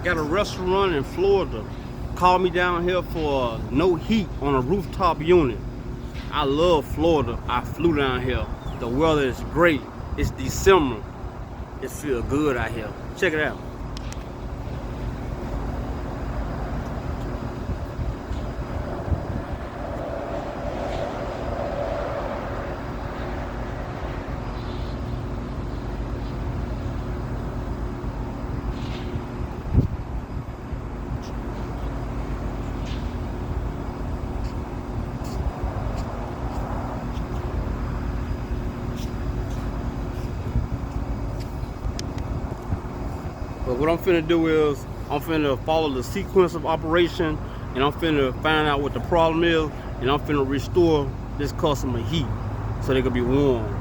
got a restaurant in Florida. Called me down here for no heat on a rooftop unit. I love Florida. I flew down here. The weather is great. It's December. It feels good out here. Check it out. But what I'm finna do is, I'm finna follow the sequence of operation, and I'm finna find out what the problem is, and I'm finna restore this customer heat so they can be warm.